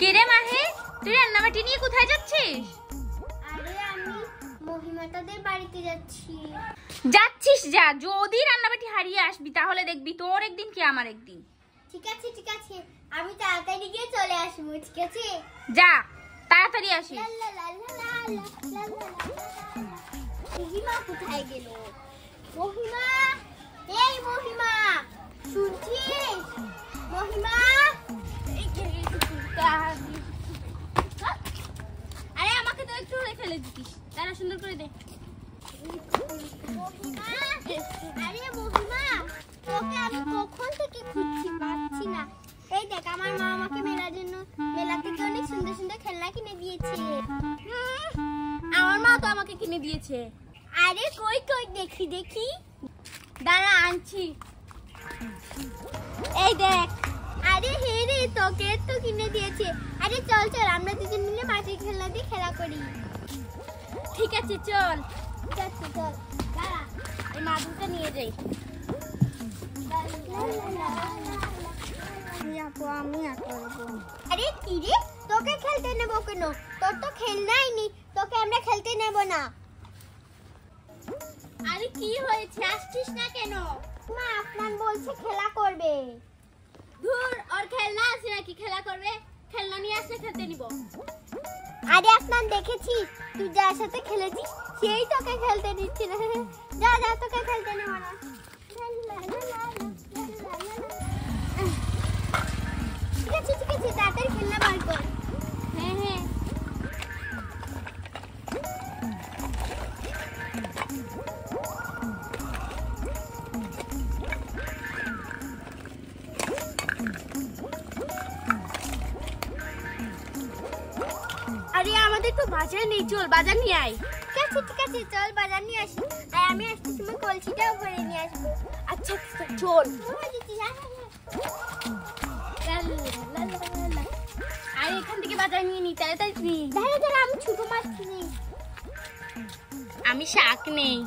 কেরে মাহে, তুই রান্নাবাটি নিয়ে কোথায় যাচ্ছিস? আরে আমি মহিমাটাদের বাড়িতে যাচ্ছি। যাচ্ছিস যা, যদি রান্নাবাটি হারিয়ে আসবি তাহলে দেখবি তোর একদিন কি আমার একদিন। ঠিক আছে ঠিক আছে, আমি তাড়াতাড়ি গিয়ে চলে আসবো। ঠিক আছে, যা তাড়াতাড়ি আসিস। মহিমা কোথায় গেল? মহিমা, এই মহিমা, শুনছিস? মহিমা, আরে আমাকে তো একটু হলে ফেলে দিতিস, তারা সুন্দর করে দে। মহিমা, আরে মহিমা, তোকে আমি কখন থেকে খুঁজছি, পাচ্ছি না। এই দেখ, আমার মা আমাকে মেলা থেকে অনেক সুন্দর সুন্দর খেলনা কিনে দিয়েছে। আমার মা তো আমাকে কিনে দিয়েছে। আরে কই কই, দেখি দেখি, দাঁড়া আনছি। এই দেখ। আরে হে রে, তোকে তো কিনে দিয়েছে। আরে চল চল, আমরা দুজন মিলে মাটির খেলনা দিয়ে খেলা করি। ঠিক আছে চল। ঠিক আছে চল, দাঁড়া, এই মাদুরটা নিয়ে যাই। আরে কি রে, তোকে খেলতে নেবো কেন? তোর তো খেলনাই নি, তোকে আমরা খেলতে নেব না। আরে কি হয়েছে, আসছিস না কেন? মা আপনার বলছে খেলা করবে। ধুর, ওর খেলনা আছে নাকি খেলা করবে? খেলনা নিয়ে আসলে খেলতে নিব। আরে আপনার দেখেছি, তুই যার সাথে খেলেছিস সেই তোকে খেলতে দিচ্ছে না। যা যা, তোকে খেলতে নেব না। ঠিক আছে ঠিক আছে, তাড়াতাড়ি খেলনা বার কর। হ্যাঁ হ্যাঁ। আরে আমাদের তো বাজার নেই, চল বাজার নিয়ে আয়। ঠিক আছে চল, বাজার নিয়ে আসি। আর আমি আসতে সময় কলসিটাও ভরে নিয়ে আসবো। আচ্ছা চল। আরে এখান থেকে বাজার নিয়ে নি, তাড়াতাড়ি নি। দাঁড়া দাঁড়া, আমি ছোট মাছ কিনি। আমি শাক নেই,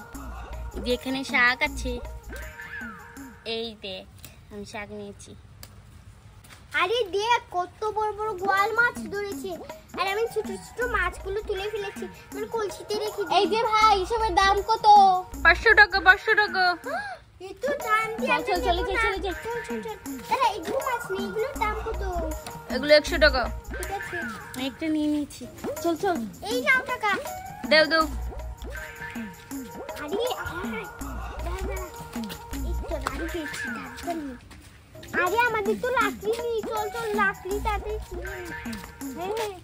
যেখানে শাক আছে এই দেখ, আমি শাক নিয়েছি। আরে দেখ, কত বড় বড় গোয়াল মাছ ধরেছে। আর আমি ছোট ছোট মাছগুলো তুলে ফেলেছি, মানে কলসিতে রেখে দিই। এই যে ভাই, এসবের দাম কত? 500 টাকা। 500 টাকা। এতো দাম দিয়ে চল চল, চলে যাই চলে যাই। চল চল চল। দাঁড়া, এগুলো মাছ নেই, এগুলোর দাম কত? এগুলো 100 টাকা। ঠিক আছে, একটা নিয়ে নিয়েছি। চল চল। এই নাও টাকা। দেও দেও। আরে দাঁড়া, এই তো গাড়ি পেয়েছি, তাড়াতাড়ি। আরে আমাদের তো লাকড়ি নেই, চল চল, লাকড়ি তাড়াতাড়ি কিনে নিই।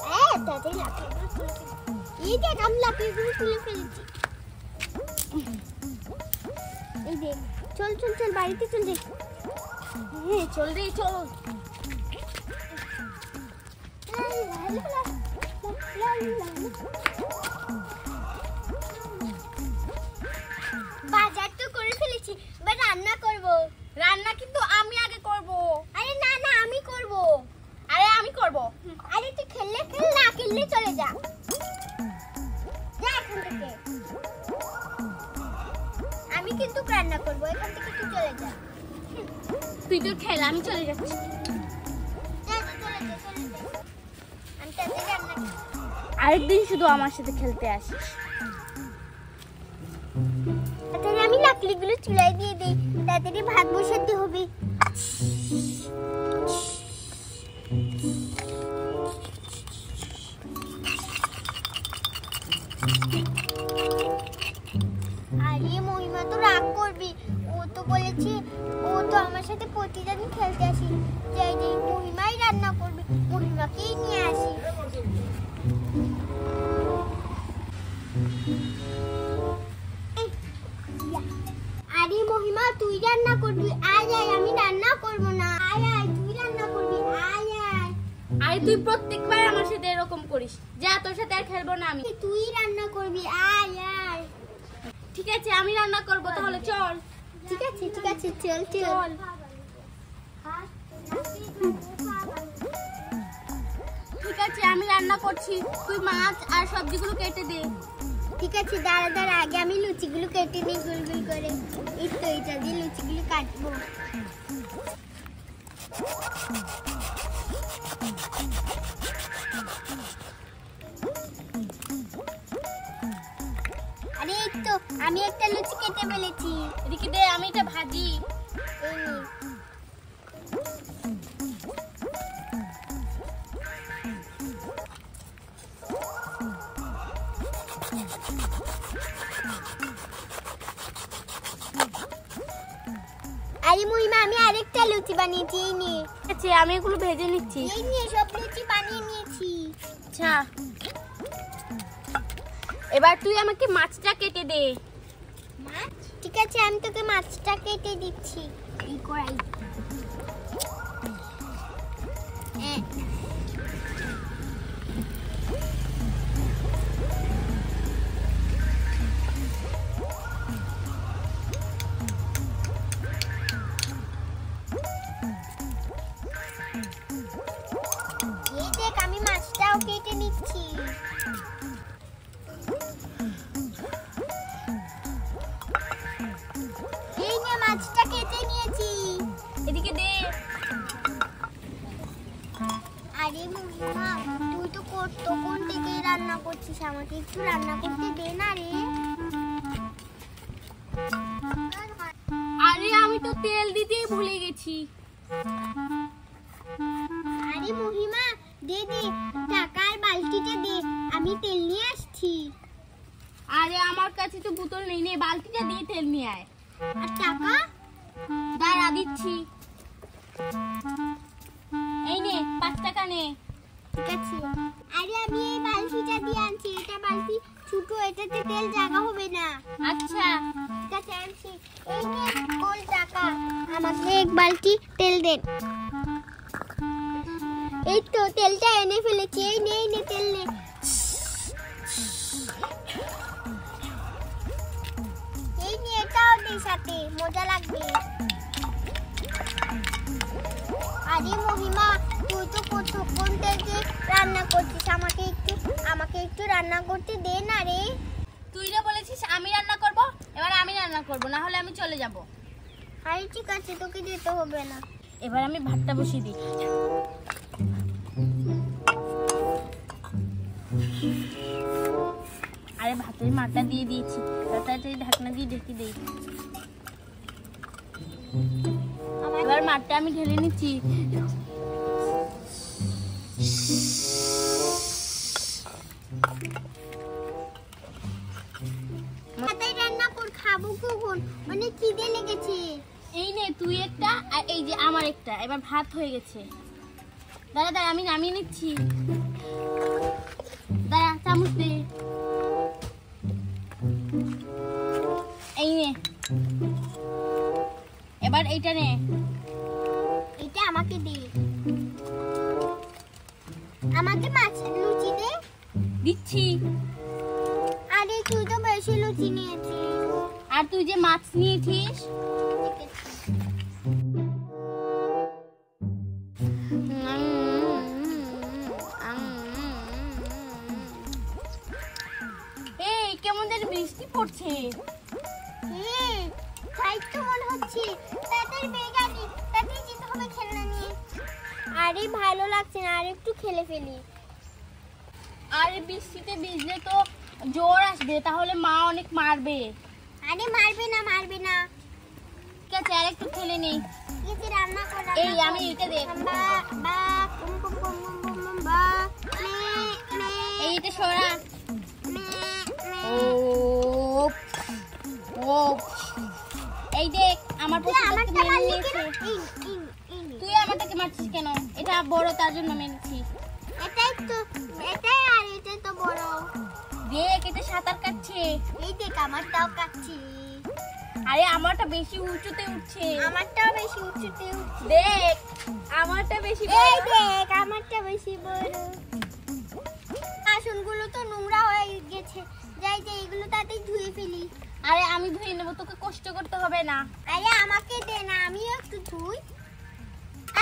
হ্যাঁ তাড়াতাড়ি লাকড়িগুলো তুলে ফেলি। এই দেখ, আমি লাকড়িগুলো তুলে ফেলেছি। এই দেখ, চল চল চল, বাড়িতে চল যাই। হ্যাঁ চল রে চল। বাজার তো করে ফেলেছি, এবার রান্না করব। রান্না কিন্তু আমি আগে করব। আরে না না, আমি করব। আরে আমি করব। আরে তুই খেললে খেল, না খেললে চলে যা। যা এখান থেকে। আমি কিন্তু রান্না করব, এখান থেকে তুই চলে যা। তুই তোর খেল, আমি চলে যাচ্ছি। যা যা, চলে যা চলে যা। আমি তাড়াতাড়ি রান্না করব। আরেকদিন শুধু আমার সাথে খেলতে আসিস। তাড়াতাড়ি আমি লাকড়িগুলো চুলায় দিয়ে দেই, তাড়াতাড়ি ভাত বসাতে হবে। আরে মহিমা তো রাগ করবি, ও তো বলেছে, ও তো আমার সাথে প্রতিদিন খেলতে আসি। যাই যাই, মহিমাই রান্না করবে, মহিমাকেই নিয়ে আসি। আরে মহিমা, তুই রান্না করবি? আয় আয়, আমি রান্না করব না। আয় আয়, তুই রান্না করবি, আয় আয়। আরে তুই প্রত্যেকবার আমার সাথে এরকম করিস, যা তোর সাথে আর খেলবো না আমি। তুই রান্না করবি, আয় আয়। ঠিক আছে, আমি রান্না করব, তাহলে চল। ঠিক আছে চল চল। ঠিক আছে, আমি রান্না করছি, তুই মাছ আর সবজিগুলো কেটে দে। ঠিক আছে, দাঁড়া দাঁড়া, আগে আমি লুচিগুলো কেটে নিই গোল গোল করে। এই তো এটা দিয়ে লুচিগুলো কাটবো। আরে এই তো আমি একটা লুচি কেটে ফেলেছি। এদিকে দে, আমি এটা ভাজি। এই নে। আরে মহিমা আমি আরেকটা লুচি বানিয়েছি, এই নে। আচ্ছা, আমি এগুলো ভেজে নিচ্ছি। এই নিয়ে সব লুচি বানিয়ে নিয়েছি। আচ্ছা, এবার তুই আমাকে মাছটা কেটে দে। মাছ? ঠিক আছে, আমি তোকে মাছটা কেটে দিচ্ছি। এই কড়াই। এই দেখ আমি মাছটাও কেটে নিচ্ছি। এই নে মাছটা কেটে নিয়েছি। এদিকে দে। আরে মহিমা তুই তো তখন থেকে রান্না করছিস, আমাকে একটু রান্না করতে দে না রে। আরে আমি তো তেল দিতেই ভুলে গেছি। আরে মহিমা দে দে, টাকার বালতিটা দে, আমি তেল নিয়ে আসছি। আরে আমার কাছে তো বোতল নেই, নে বালতিটা দিয়ে তেল নিয়ে আয়। আর টাকা? দাঁড়া দিচ্ছি। এই নে 5 টাকা নে। ঠিক আছে। আরে আমি এই বালতিটা দিয়ে আনছি, এটা বালতি ছোট, এটাতে তেল জায়গা হবে না। আচ্ছা, ঠিক আছে আনছি। এই নে গোল টাকা, আমাকে এক বালতি তেল দেন। এই তো তেলটা এনে ফেলেছি, এই নে তেল নে। এই নে এটাও দে সাথে, মজা লাগবে। আরে মহিমা তুই তো কতক্ষণ থেকে রান্না করছিস, আমাকে একটু রান্না করতে দে না রে। তুই না বলেছিস আমি রান্না করব, এবার আমি রান্না করব, না হলে আমি চলে যাব। আরে ঠিক আছে, তোকে যেতে হবে না। এবার আমি ভাতটা বসিয়ে দিই। আরে ভাতের মাঠটা দিয়ে দিয়েছি, তাড়াতাড়ি ঢাকনা দিয়ে ঢেকে দিই। এবার মাঠটা আমি ঢেলে নিচ্ছি। মাথায় রান্না কর, খাবো কখন, অনেক খিদে লেগেছে। এই নে তুই একটা, আর এই যে আমার একটা। এবার ভাত হয়ে গেছে। দাঁড়া দাঁড়া, আমি নামিয়ে নিচ্ছি। দাঁড়া, চামচ দে। এই নে, এবার এইটা নে। এটা আমাকে দে, আমাকে মাছ লুচি দে। দিচ্ছি। আরে তুই তো বেশি লুচি নিয়েছিস। আর তুই যে মাছ নিয়েছিস। এই কেমন যেন বৃষ্টি পড়ছে। তাই তো মনে হচ্ছে, তাড়াতাড়ি বেগানি, তাড়াতাড়ি যেতে হবে খেলনা নিয়ে। আরে ভালো লাগছে না, আর একটু খেলে ফেলি। আর বৃষ্টিতে ভিজলে তো জ্বর আসবে, তাহলে মা অনেক মারবে। আরে মারবে না। ঠিক আছে, আর একটু খেলে নেই। কিছু রান্না কর। এই আমি এটা দেখ। বা বা কুম কুম কুম কুম কুম বা মে মে এই এটা সরা। মে মে। ও ও এই দেখ আমার তুই পছন্দের আমারটা মেয়ে মারলি নিয়েছে। কেন? এই তুই আমারটাকে মারছিস কেন? এটা বড়, তার জন্য মেরেছি। এটাই আর এটা তো বড়। দেখ এটা সাঁতার কাটছে। এই দেখ আমারটাও কাটছি। আরে আমারটা বেশি উঁচুতে উঠছে। আমারটাও বেশি উঁচুতে উঠছে। দেখ আমারটা বেশি এই বড়। দেখ আমারটা বেশি বড়। বাসনগুলো তো নোংরা হয়ে গেছে, যাই এগুলো তাড়াতাড়ি ধুয়ে ফেলি। আরে আমি ধুয়ে নেবো, তোকে কষ্ট করতে হবে না। আরে আমাকে দে না, আমিও একটু ধুই।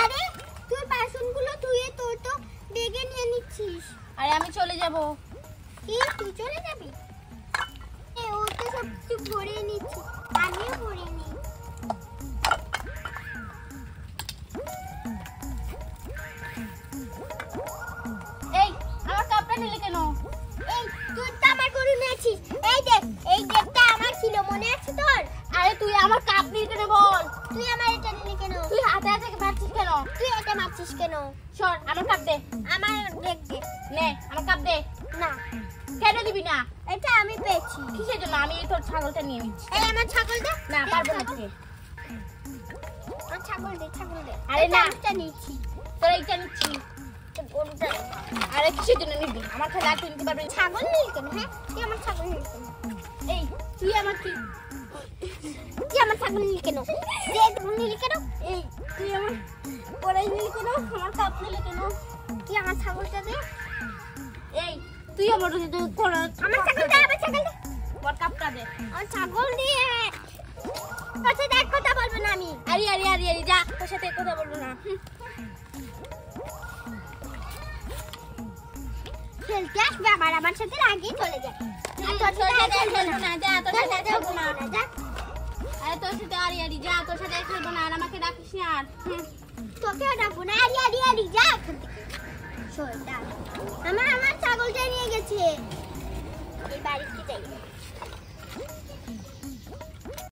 আরে তুই বাসনগুলো ধুয়ে তোর তো বেগে নিয়ে নিচ্ছিস। আরে আমি চলে যাব। কি তুই চলে যাবি? ও তো সব কিছু ভরে নিচ্ছে, আমিও ভরে নিই। নিলে কেন? এই তুই তো আমার গরু নিয়েছিস। এই দেখটা আমার ছিল, মনে আছে তোর? আরে তুই আমার কাপ নিলে কেন বল? তুই আমার এটা নিলি কেন? তুই হাতে হাতে মারছিস কেন? তুই এটা মারছিস কেন? সর, আমার কাপ দে। আমার দেখ দে। নে, আমার কাপ দে। না, কেন দিবি না? এটা আমি পেয়েছি। কিসের জন্য? আমি তোর ছাগলটা নিয়ে নিচ্ছি। এই আমার ছাগলটা। না, পারবো না তুই। আমার ছাগল দে। আরে না, এটা নিচ্ছি। তোর এইটা নিচ্ছি। গরুটা আরে কিসের জন্য নিবি? আমার খেলা তুই নিতে পারবি না। ছাগল নিলি কেন? হ্যাঁ, তুই আমার ছাগল নিলি কেন? এই, তুই আমার কি? তুই আমার ছাগল নিলি কেন? যে গরু নিলি কেন? এই, তুই আমার পড়াই নিলি কেন? আমার কাপ নিলি কেন? তুই আমার ছাগলটা দে। এই, তুই আমার আমার ছাগল দে। বড় কাপটা দে। আমার ছাগল দিয়ে তোর সাথে এক কথা বলবো না আমি। আরে, যা, তোর সাথে কথা বলবো না। খেলতে আসবে আবার আমার সাথে রাগিয়ে চলে যাবে। আর তোর তোর সাথে সাথে আর খেলবো না, যা, তোর সাথে খেলবো না। যা। আরে তোর সাথে আরে, যা, তোর সাথে খেলবো না। আর আমাকে ডাকিস না আর। তোকেও ডাকবো না। আরি যা এখান থেকে। শোন, দাঁড়া। আমার ছাগলটা নিয়ে গেছে। এই বাড়িতে যাই।